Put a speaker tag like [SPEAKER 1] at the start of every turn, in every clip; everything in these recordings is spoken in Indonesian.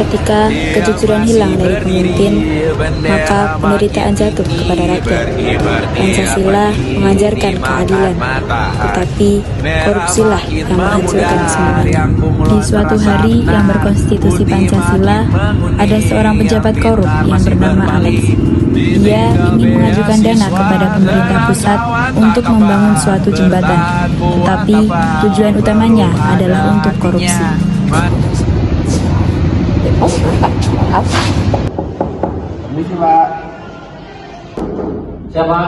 [SPEAKER 1] Ketika kejujuran hilang dari pemimpin, maka penderitaan jatuh kepada rakyat. Pancasila mengajarkan keadilan, tetapi korupsilah yang menghancurkan semuanya. Di suatu hari yang berkonstitusi Pancasila, ada seorang pejabat korup yang bernama Alex. Dia ingin mengajukan dana kepada pemerintah pusat untuk membangun suatu jembatan, tetapi tujuan utamanya adalah untuk korupsi.
[SPEAKER 2] Permisi Pak.
[SPEAKER 3] Siapa?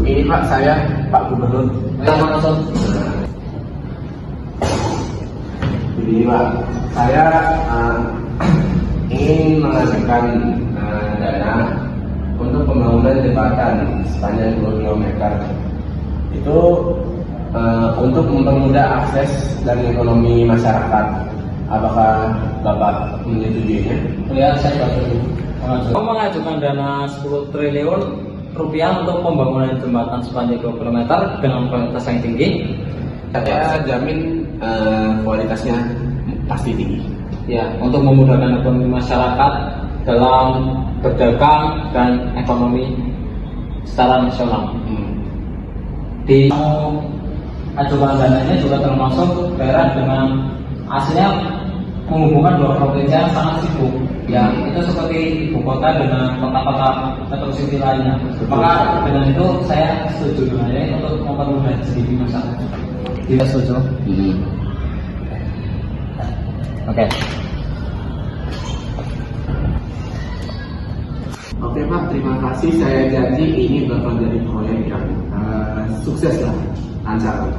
[SPEAKER 2] Ini Pak, saya Pak Gubernur.
[SPEAKER 3] Siapa masuk?
[SPEAKER 2] Begini Pak, saya ingin mengajukan dana untuk pembangunan jembatan sepanjang 2 km. Itu untuk mempermudah akses dan ekonomi masyarakat. Apakah Bapak menyetujuinya?
[SPEAKER 3] Ya, saya mengajukan dana 10 triliun rupiah untuk pembangunan jembatan sepanjang 2 km dengan kualitas yang tinggi.
[SPEAKER 2] Saya jamin kualitasnya pasti tinggi.
[SPEAKER 3] Ya, untuk memudahkan ekonomi masyarakat dalam berdagang dan ekonomi secara nasional. Di ajukan dananya juga termasuk daerah dengan hasilnya menghubungkan 2 provinsi yang sangat sibuk, ya itu seperti ibu kota dengan kota-kota atau city lainnya. Maka dengan itu saya setuju dengannya untuk mempermudah sedikit masyarakat. Tidak setuju? Oke.
[SPEAKER 2] Oke Pak, terima kasih. Saya janji ini bakal jadi proyek yang sukses lah, lancar.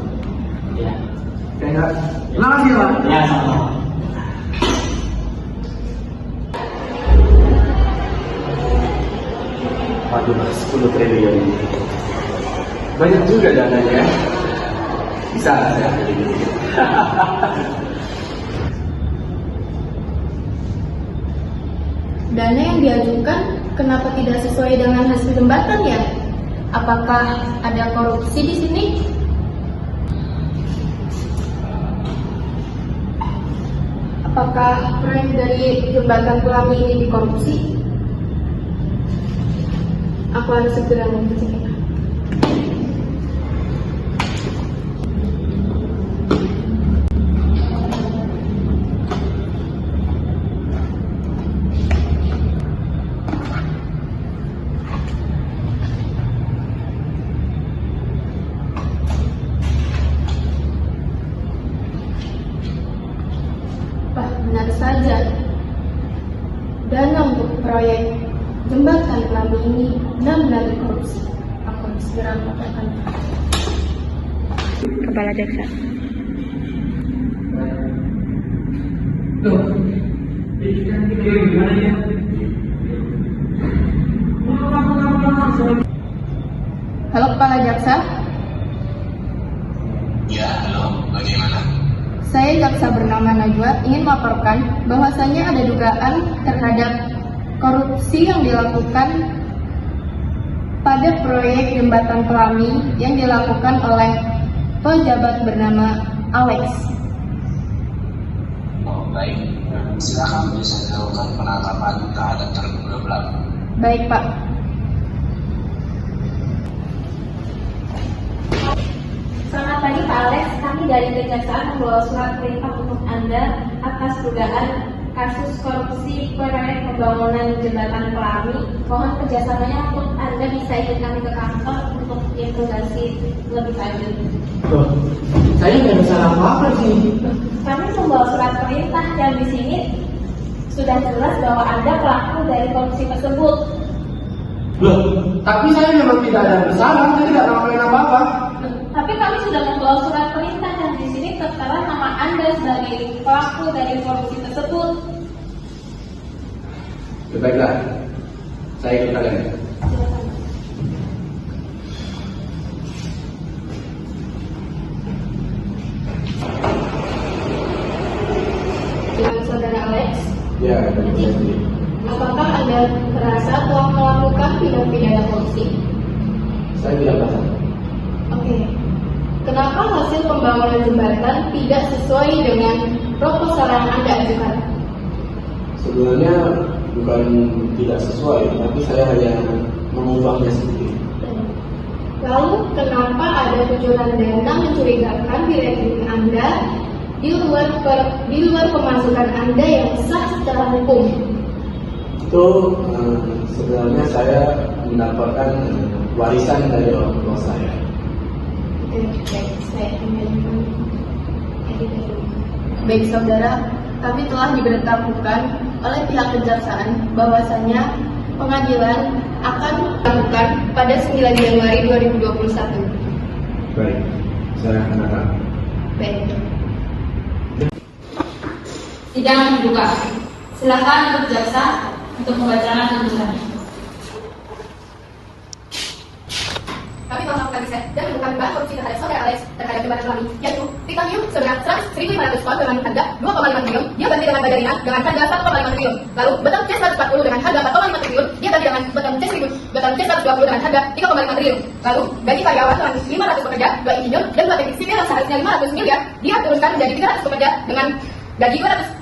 [SPEAKER 3] Ya.
[SPEAKER 2] Oke Pak, terima kasih Pak.
[SPEAKER 3] Ya, sama-sama.
[SPEAKER 2] Waduh, 10 triliun ini banyak juga dananya ya. Bisa saya beli.
[SPEAKER 4] Dana yang diajukan kenapa tidak sesuai dengan hasil jembatan ya? Apakah ada korupsi di sini? Apakah proyek dari jembatan Pelangi ini dikorupsi? Aku harus segera mengeceknya. Benar saja, dana untuk proyek jembatan Pelangi ini benar-benar korupsi. Aku harus segera melaporkan.
[SPEAKER 1] Kepala Jaksa.
[SPEAKER 4] Halo Kepala Jaksa.
[SPEAKER 2] Ya, halo. Bagaimana?
[SPEAKER 4] Saya jaksa bernama Najwa ingin melaporkan bahwasannya ada dugaan terhadap korupsi yang dilakukan pada proyek jembatan Pelangi yang dilakukan oleh pejabat bernama Alex.
[SPEAKER 2] Oh, baik. Silakan bisa dilakukan penangkapan terhadap terduga pelaku.
[SPEAKER 4] Baik Pak.
[SPEAKER 5] Selamat pagi Pak Alex, kami dari Kejaksaan membawa surat perintah untuk Anda atas dugaan kasus korupsi proyek pembangunan jembatan Pelangi. Mohon kerjasamanya untuk Anda bisa ikut kami ke kantor untuk interogasi lebih lanjut.
[SPEAKER 3] Saya nggak bisa apa-apa sih.
[SPEAKER 5] Kami membawa surat perintah yang di sini sudah jelas bahwa Anda pelaku dari korupsi tersebut.
[SPEAKER 3] Loh, tapi saya memang tidak ada bersalah, saya tidak ngelakuin apa-apa.
[SPEAKER 5] Tapi kami sudah membawa surat perintah dan di sini tertera nama Anda sebagai pelaku dari korupsi tersebut.
[SPEAKER 2] Ya, baiklah, saya ikut kalian.
[SPEAKER 5] Silakan.
[SPEAKER 4] Dengan saudara Alex,
[SPEAKER 2] Ya, jadi.
[SPEAKER 4] apakah Anda merasa telah melakukan tindak pidana korupsi?
[SPEAKER 2] Saya tidak paham.
[SPEAKER 4] Oke. Kenapa hasil pembangunan jembatan tidak sesuai dengan proposal yang Anda ajukan?
[SPEAKER 2] Sebenarnya bukan tidak sesuai, tapi saya hanya mengubahnya sedikit.
[SPEAKER 4] Lalu kenapa ada kucuran dana mencurigakan di rekening Anda di luar pemasukan Anda yang sah secara hukum?
[SPEAKER 2] Itu sebenarnya saya mendapatkan warisan dari orang tua saya.
[SPEAKER 4] Baik saudara, kami telah diberitahukan oleh pihak kejaksaan bahwasanya pengadilan akan dilakukan pada 9 Januari 2021.
[SPEAKER 2] Baik, saya akan datang.
[SPEAKER 4] Baik.
[SPEAKER 5] Sidang dibuka. Silakan untuk jaksa untuk membacakan tuntutan.
[SPEAKER 4] Kami telah melakukan riset dan menemukan dugaan korupsi terhadap saudara Alex terhadap jembatan Pelangi, yaitu titanium seberat 100.500 ton dengan harga 2,5 triliun, dia ganti dengan baja ringan dengan harga 1,5 triliun. Lalu beton C140 dengan harga 4,5 triliun, dia ganti dengan beton C120 dengan harga 3,5 triliun. Lalu gaji karyawan dengan 500 pekerja, 2 insinyur dan 2 teknik sipil yang seharusnya 500 miliar, dia turunkan menjadi 300 pekerja dengan gaji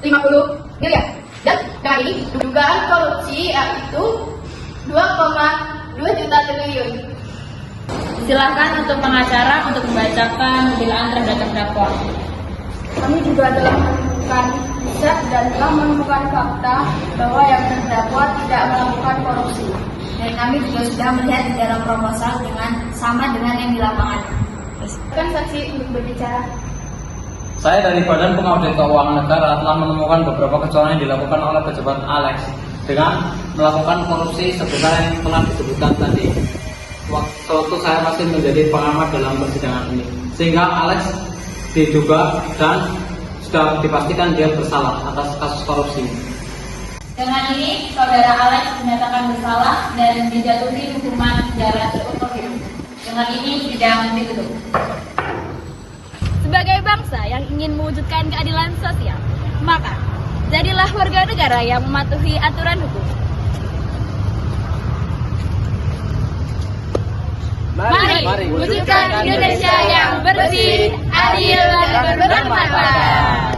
[SPEAKER 4] 250 miliar. Dan dengan ini dugaan korupsi yaitu 2,2 juta triliun.
[SPEAKER 5] Silakan untuk pengacara untuk membacakan pembelaan terhadap terdakwa.
[SPEAKER 4] Kami juga telah melakukan riset dan telah menemukan fakta bahwa yang terdakwa tidak melakukan korupsi.
[SPEAKER 5] Dan kami juga sudah melihat di dalam proposal sama dengan yang di lapangan.
[SPEAKER 4] Kan saksi untuk berbicara.
[SPEAKER 3] Saya dari Badan Pengaudit Keuangan Negara telah menemukan beberapa kecurangan yang dilakukan oleh pejabat Alex dengan melakukan korupsi sebesar yang telah disebutkan tadi. Waktu saya masih menjadi pengamat dalam persidangan ini, sehingga Alex diduga dan sudah dipastikan dia bersalah atas kasus korupsi.
[SPEAKER 5] Dengan ini, saudara Alex dinyatakan bersalah dan dijatuhi hukuman penjara seumur hidup. Dengan ini sidang ditutup.
[SPEAKER 1] Sebagai bangsa yang ingin mewujudkan keadilan sosial, maka jadilah warga negara yang mematuhi aturan hukum. Mari wujudkan Indonesia yang bersih, adil, dan bermartabat.